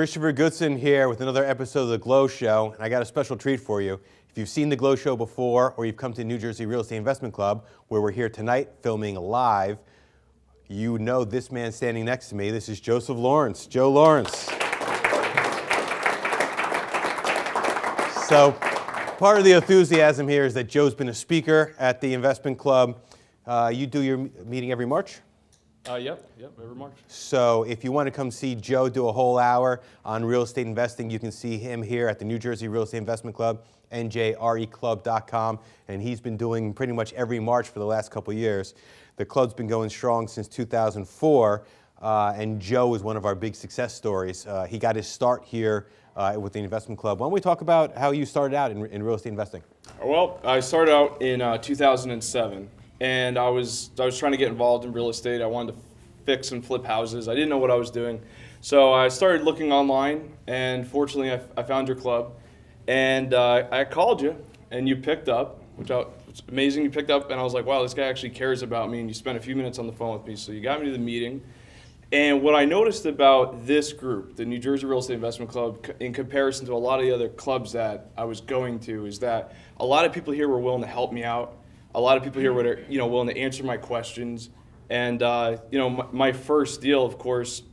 Christopher Goodson here with another episode of the G.L.O Show, and I got a special treat for you. If you've seen the G.L.O Show before, or you've come to New Jersey Real Estate Investment Club, where we're here tonight filming live, you know this man standing next to me. This is Joseph Lawrence, Joe Lawrence. So part of the enthusiasm here is that Joe's been a speaker at the investment club. You do your meeting every March? Yep, every March. So if you want to come see Joe do a whole hour on real estate investing, you can see him here at the New Jersey Real Estate Investment Club, njreclub.com, and he's been doing pretty much every March for the last couple of years. The club's been going strong since 2004, and Joe is one of our big success stories. He got his start here with the investment club. Why don't we talk about how you started out in real estate investing? Well, I started out in 2007. And I was trying to get involved in real estate. I wanted to fix and flip houses. I didn't know what I was doing. So I started looking online, and fortunately I found your club. And I called you, and you picked up, it's amazing you picked up, and I was like, wow, this guy actually cares about me, and you spent a few minutes on the phone with me. So you got me to the meeting. And what I noticed about this group, the New Jersey Real Estate Investment Club, in comparison to a lot of the other clubs that I was going to, is that a lot of people here were willing to help me out. A lot of people here were, willing to answer my questions, and my first deal, of course,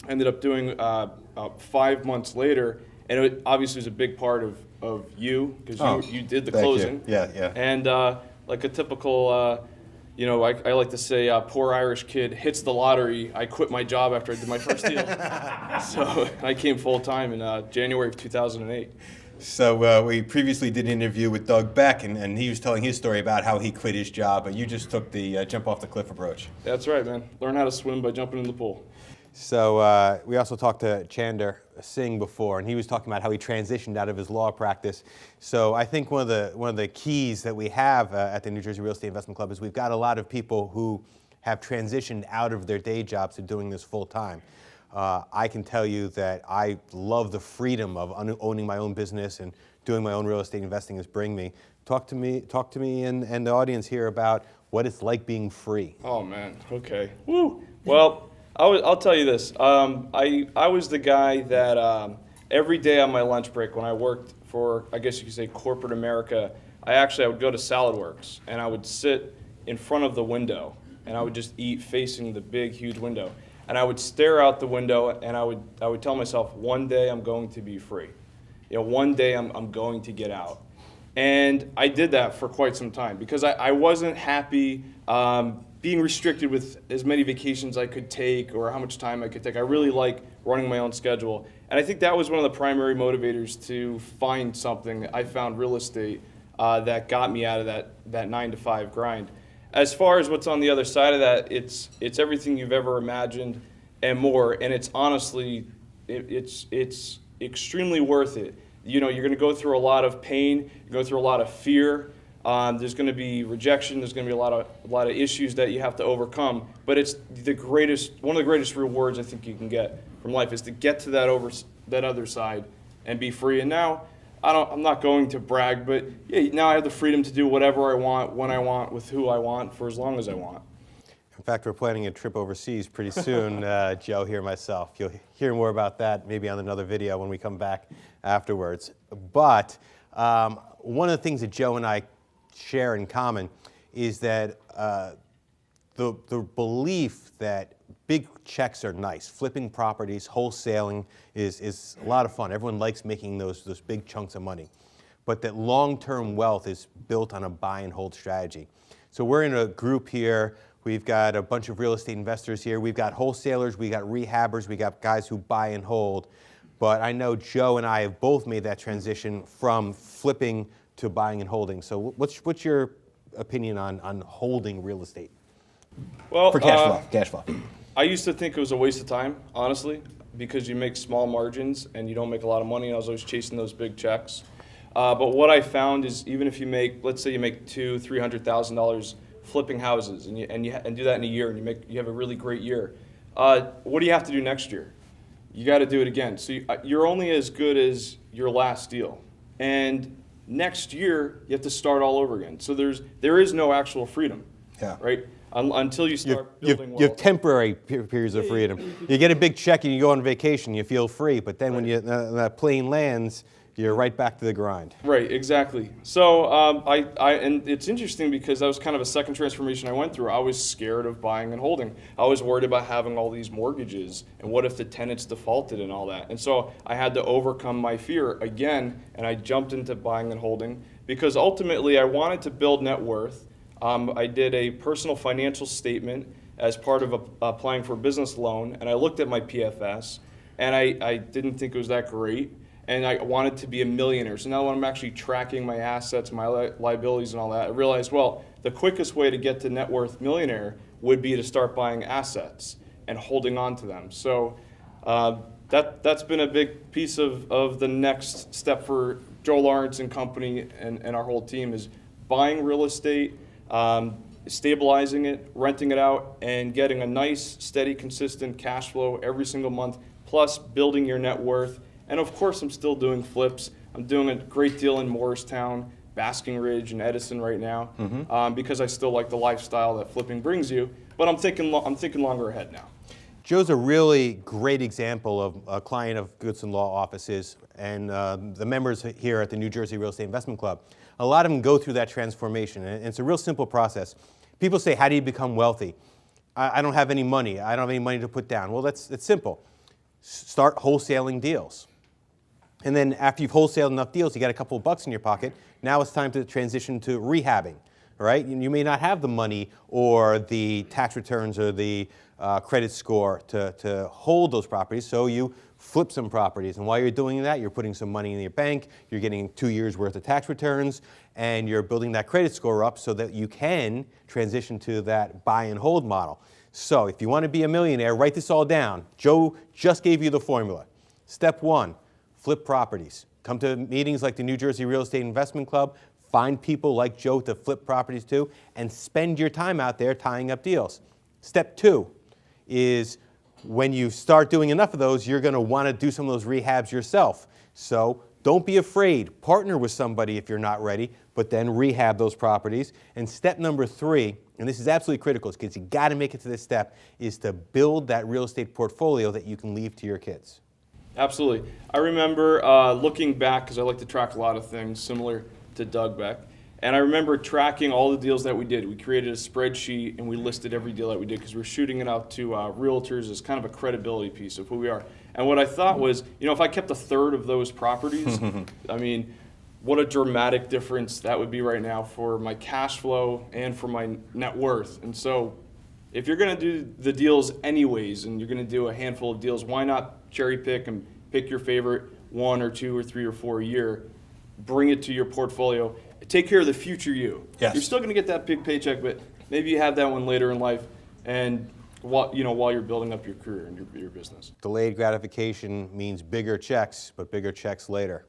ended up doing 5 months later, and it obviously was a big part of you because you did the closing. Yeah. And like a typical, I like to say, poor Irish kid hits the lottery. I quit my job after I did my first deal, so I came full time in January of 2008. So we previously did an interview with Doug Beck, and he was telling his story about how he quit his job, but you just took the jump off the cliff approach. That's right, man. Learn how to swim by jumping in the pool. So we also talked to Chander Singh before, and he was talking about how he transitioned out of his law practice. So I think one of the keys that we have at the New Jersey Real Estate Investment Club is we've got a lot of people who have transitioned out of their day jobs to doing this full time. I can tell you that I love the freedom of owning my own business and doing my own real estate investing is bring me. Talk to me and the audience here about what it's like being free. Oh man, okay. Woo. Well, I'll tell you this. I was the guy that every day on my lunch break when I worked for, I guess you could say, corporate America, I would go to Salad Works and I would sit in front of the window and I would just eat facing the big, huge window. And I would stare out the window, and I would tell myself, one day I'm going to be free. One day I'm going to get out. And I did that for quite some time because I wasn't happy being restricted with as many vacations I could take or how much time I could take. I really like running my own schedule. And I think that was one of the primary motivators to find something. I found real estate that got me out of that 9-to-5 grind. As far as what's on the other side of that, it's everything you've ever imagined and more, and it's honestly, it's extremely worth it. You're going to go through a lot of pain, you go through a lot of fear. There's going to be rejection. There's going to be a lot of issues that you have to overcome. But it's one of the greatest rewards I think you can get from life is to get to that other side and be free. And now, I'm not going to brag, but yeah, now I have the freedom to do whatever I want, when I want, with who I want, for as long as I want. In fact, we're planning a trip overseas pretty soon, Joe, here myself. You'll hear more about that maybe on another video when we come back afterwards. But one of the things that Joe and I share in common is that the belief that big checks are nice. Flipping properties, wholesaling is a lot of fun. Everyone likes making those big chunks of money. But that long-term wealth is built on a buy and hold strategy. So we're in a group here. We've got a bunch of real estate investors here. We've got wholesalers, we got rehabbers, we got guys who buy and hold. But I know Joe and I have both made that transition from flipping to buying and holding. So what's your opinion on holding real estate? Well, for cash flow. I used to think it was a waste of time, honestly, because you make small margins and you don't make a lot of money. I was always chasing those big checks. But what I found is even if you make, let's say you make $200,000-$300,000 flipping houses and do that in a year and you have a really great year, what do you have to do next year? You got to do it again. So you're only as good as your last deal. And next year, you have to start all over again. So there is no actual freedom, right? until you start building you have wealth. temporary periods of freedom. You get a big check and you go on vacation, you feel free, but then when that plane lands, you're right back to the grind. Right, exactly. So and it's interesting because that was kind of a second transformation I went through. I was scared of buying and holding. I was worried about having all these mortgages and what if the tenants defaulted and all that. And so I had to overcome my fear again, and I jumped into buying and holding because ultimately I wanted to build net worth. I did a personal financial statement as part of applying for a business loan, and I looked at my PFS, and I didn't think it was that great. And I wanted to be a millionaire. So now when I'm actually tracking my assets, my liabilities and all that, I realized, well, the quickest way to get to net worth millionaire would be to start buying assets and holding on to them. So that's been a big piece of the next step for Joe Lawrence and company and our whole team is buying real estate, stabilizing it, renting it out, and getting a nice, steady, consistent cash flow every single month, plus building your net worth. And of course, I'm still doing flips. I'm doing a great deal in Morristown, Basking Ridge, and Edison right now, because I still like the lifestyle that flipping brings you. But I'm thinking longer ahead now. Joe's a really great example of a client of Goodson Law Offices and the members here at the New Jersey Real Estate Investment Club. A lot of them go through that transformation, and it's a real simple process. People say, how do you become wealthy? I don't have any money. I don't have any money to put down. Well, it's simple. Start wholesaling deals. And then after you've wholesaled enough deals, you got a couple of bucks in your pocket, now it's time to transition to rehabbing, right? You may not have the money or the tax returns or the credit score to hold those properties, so you flip some properties. And while you're doing that, you're putting some money in your bank, you're getting 2 years worth of tax returns, and you're building that credit score up so that you can transition to that buy and hold model. So if you want to be a millionaire, write this all down. Joe just gave you the formula. Step 1. Flip properties. Come to meetings like the New Jersey Real Estate Investment Club, find people like Joe to flip properties to, and spend your time out there tying up deals. Step 2 is when you start doing enough of those, you're going to want to do some of those rehabs yourself. So don't be afraid. Partner with somebody if you're not ready, but then rehab those properties. And step number 3, and this is absolutely critical because you got to make it to this step, is to build that real estate portfolio that you can leave to your kids. Absolutely. I remember looking back, because I like to track a lot of things similar to Doug Beck, and I remember tracking all the deals that we did. We created a spreadsheet and we listed every deal that we did because we were shooting it out to realtors as kind of a credibility piece of who we are. And what I thought was, if I kept a third of those properties, I mean, what a dramatic difference that would be right now for my cash flow and for my net worth. And so if you're going to do the deals anyways and you're going to do a handful of deals, why not cherry pick and pick your favorite 1 or 2 or 3 or 4 a year, bring it to your portfolio, take care of the future you. Yes. You're still going to get that big paycheck, but maybe you have that one later in life and while you're building up your career and your business. Delayed gratification means bigger checks, but bigger checks later.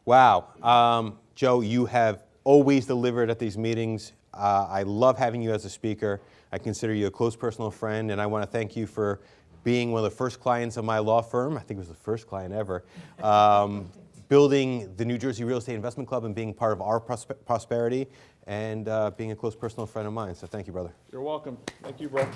Wow. Joe, you have always delivered at these meetings. I love having you as a speaker. I consider you a close personal friend, and I want to thank you for being one of the first clients of my law firm. I think it was the first client ever. Building the New Jersey Real Estate Investment Club and being part of our prosperity, and being a close personal friend of mine. So thank you, brother. You're welcome. Thank you, bro.